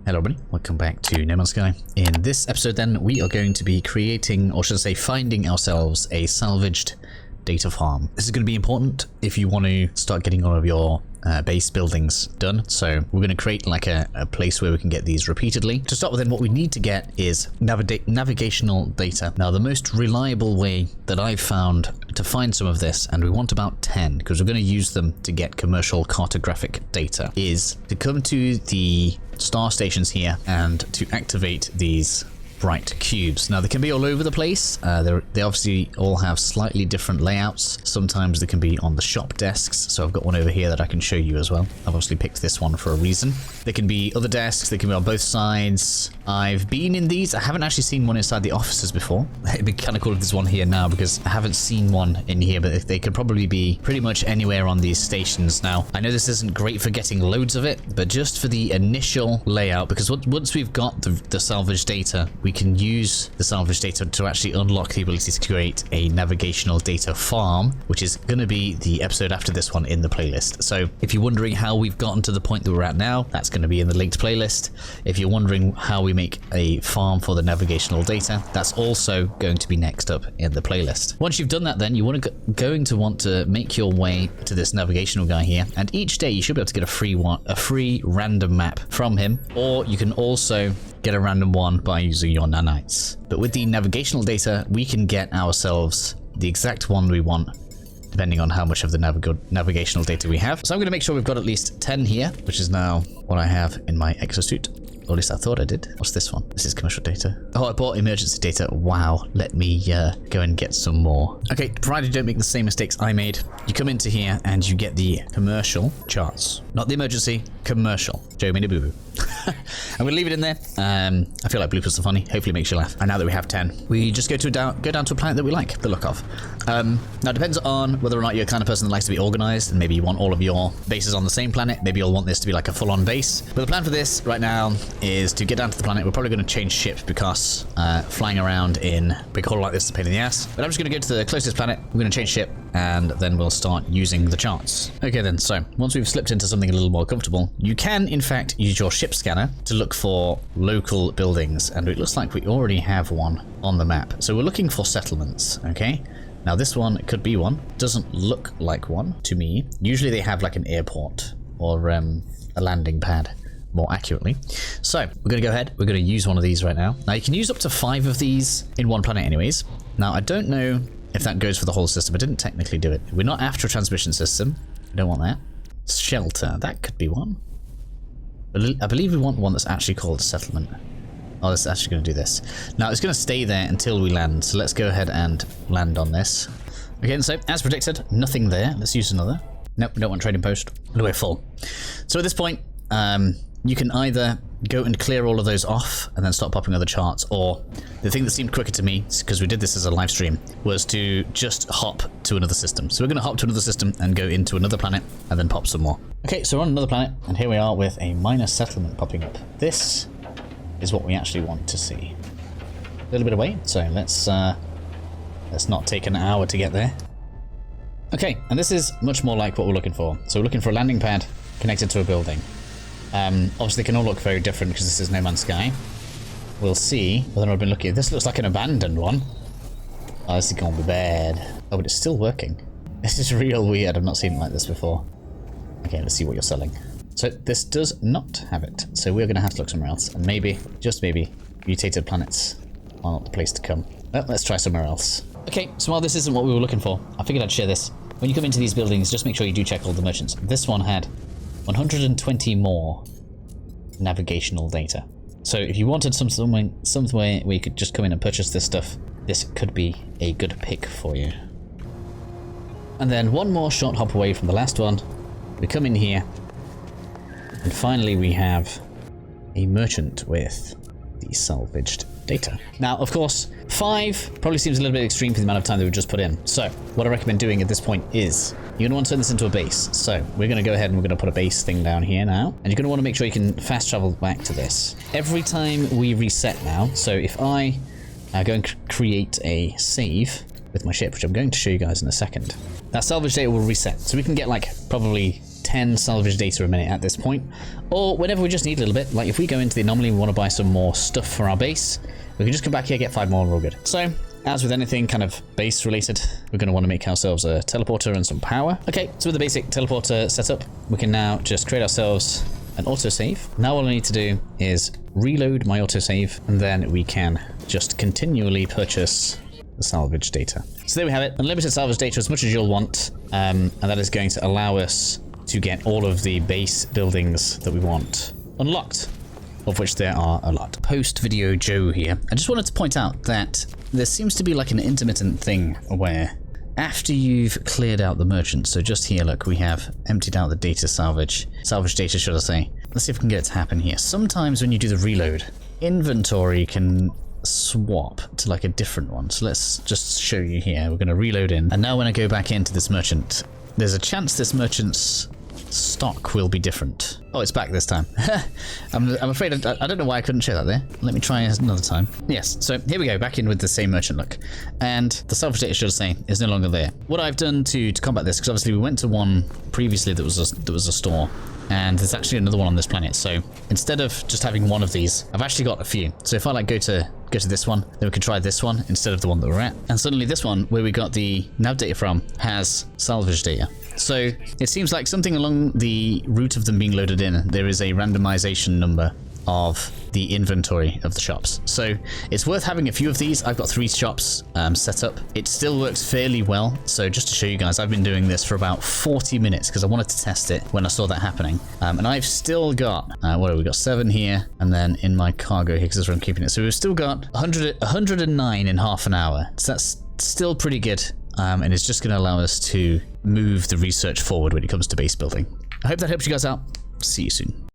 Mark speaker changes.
Speaker 1: Hello everybody, welcome back to No Man's Sky. In this episode then, we are going to be creating, or should I say finding ourselves a salvaged data farm. This is going to be important if you want to start getting all of your base buildings done. So we're going to create like a place where we can get these repeatedly. To start with then, what we need to get is navigational data. Now the most reliable way that I've found to find some of this, and we want about 10 because we're going to use them to get commercial cartographic data, is to come to the star stations here and to activate these bright cubes. Now they can be all over the place. They obviously all have slightly different layouts. Sometimes they can be on the shop desks, so I've got one over here that I can show you as well. I've obviously picked this one for a reason. They can be other desks, they can be on both sides. I've been in these. I haven't actually seen one inside the offices before. It'd be kind of cool if there's one here now because I haven't seen one in here, but they could probably be pretty much anywhere on these stations. Now I know this isn't great for getting loads of it, but just for the initial layout, because once we've got the salvage data, we can use the salvage data to actually unlock the ability to create a navigational data farm, which is going to be the episode after this one in the playlist. So if you're wondering how we've gotten to the point that we're at now, that's going to be in the linked playlist. If you're wondering how we make a farm for the navigational data, that's also going to be next up in the playlist. Once you've done that, then you want to want to make your way to this navigational guy here, and each day you should be able to get a free random map from him, or you can also get a random one by using your nanites. But with the navigational data, we can get ourselves the exact one we want, depending on how much of the navigational data we have. So I'm going to make sure we've got at least 10 here, which is now what I have in my exosuit. Or at least I thought I did. What's this one? This is commercial data. Oh, I bought emergency data. Wow. Let me go and get some more. Okay, provided you don't make the same mistakes I made, you come into here and you get the commercial charts. Not the emergency, commercial. Joe made a boo-boo. I'm going to leave it in there. I feel like bloopers are funny. Hopefully it makes you laugh. And now that we have 10, we just go down to a planet that we like the look of. Now it depends on whether or not you're the kind of person that likes to be organized, and maybe you want all of your bases on the same planet. Maybe you'll want this to be like a full-on base. But the plan for this right now is to get down to the planet. We're probably going to change ships because flying around in a big hole like this is a pain in the ass. But I'm just going to go to the closest planet. We're going to change ship, and then we'll start using the charts. Okay then, so once we've slipped into something a little more comfortable, you can in fact use your ship scanner to look for local buildings, and it looks like we already have one on the map. So we're looking for settlements, okay? Now this one could be one. Doesn't look like one to me. Usually they have like an airport or a landing pad, more accurately. So we're going to go ahead. We're going to use one of these right now. Now you can use up to 5 of these in one planet anyways. Now I don't know if that goes for the whole system. I didn't technically do it. We're not after a transmission system. We don't want that. Shelter, that could be one. I believe we want one that's actually called a settlement. Oh, this is actually going to do this. Now it's going to stay there until we land. So let's go ahead and land on this. Okay, and so as predicted, nothing there. Let's use another. Nope, we don't want trading post. We're full. So at this point, you can either go and clear all of those off and then start popping other charts, or the thing that seemed quicker to me, because we did this as a live stream, was to just hop to another system. So we're going to hop to another system and go into another planet and then pop some more. Okay, so we're on another planet, and here we are with a minor settlement popping up. This is what we actually want to see. A little bit away, so let's not take an hour to get there. Okay, and this is much more like what we're looking for. So we're looking for a landing pad connected to a building. Obviously they can all look very different because this is No Man's Sky. We'll see whether I've been looking at this. Looks like an abandoned one. Oh, this is gonna be bad. Oh, but it's still working. This is real weird. I've not seen it like this before. Okay, let's see what you're selling. So this does not have it. So we're gonna have to look somewhere else. And maybe, just maybe, mutated planets are not the place to come. Well, let's try somewhere else. Okay, so while this isn't what we were looking for, I figured I'd share this. When you come into these buildings, just make sure you do check all the merchants. This one had 120 more navigational data. So if you wanted somewhere where you could just come in and purchase this stuff, this could be a good pick for you. And then one more short hop away from the last one, we come in here, and finally we have a merchant with the salvaged data. Now, of course, 5 probably seems a little bit extreme for the amount of time that we've just put in. So what I recommend doing at this point is you're going to want to turn this into a base. So we're going to go ahead and we're going to put a base thing down here now. And you're going to want to make sure you can fast travel back to this. Every time we reset now, so if I go and create a save with my ship, which I'm going to show you guys in a second, that salvage data will reset. So we can get like probably 10 salvage data a minute at this point, or whenever we just need a little bit. Like if we go into the anomaly and we want to buy some more stuff for our base, we can just come back here, get 5 more, and we're all good. So, as with anything kind of base related, we're going to want to make ourselves a teleporter and some power. Okay, so with the basic teleporter setup, we can now just create ourselves an autosave. Now all I need to do is reload my autosave, and then we can just continually purchase the salvage data. So there we have it, unlimited salvage data, as much as you'll want, and that is going to allow us to get all of the base buildings that we want unlocked, of which there are a lot. Post-video Joe here. I just wanted to point out that there seems to be like an intermittent thing where after you've cleared out the merchant, so just here, look, we have emptied out the data salvage data, should I say. Let's see if we can get it to happen here. Sometimes when you do the reload, inventory can swap to like a different one. So let's just show you here. We're going to reload in. And now when I go back into this merchant, there's a chance this merchant's stock will be different. Oh, it's back this time. I'm afraid I don't know why I couldn't show that there. Let me try another time. Yes, so here we go, back in with the same merchant look. And the salvage data, should I say, is no longer there. What I've done to combat this, because obviously we went to one previously that was a store, and there's actually another one on this planet. So instead of just having one of these, I've actually got a few. So if I like go to this one, then we can try this one instead of the one that we're at. And suddenly this one, where we got the nav data from, has salvage data. So it seems like something along the route of them being loaded in, there is a randomization number of the inventory of the shops. So it's worth having a few of these. I've got 3 shops set up. It still works fairly well. So just to show you guys, I've been doing this for about 40 minutes because I wanted to test it when I saw that happening. And I've still got, what have we got? 7 here, and then in my cargo here, because that's where I'm keeping it. So we've still got 109 in half an hour. So that's still pretty good. And it's just going to allow us to move the research forward when it comes to base building. I hope that helps you guys out. See you soon.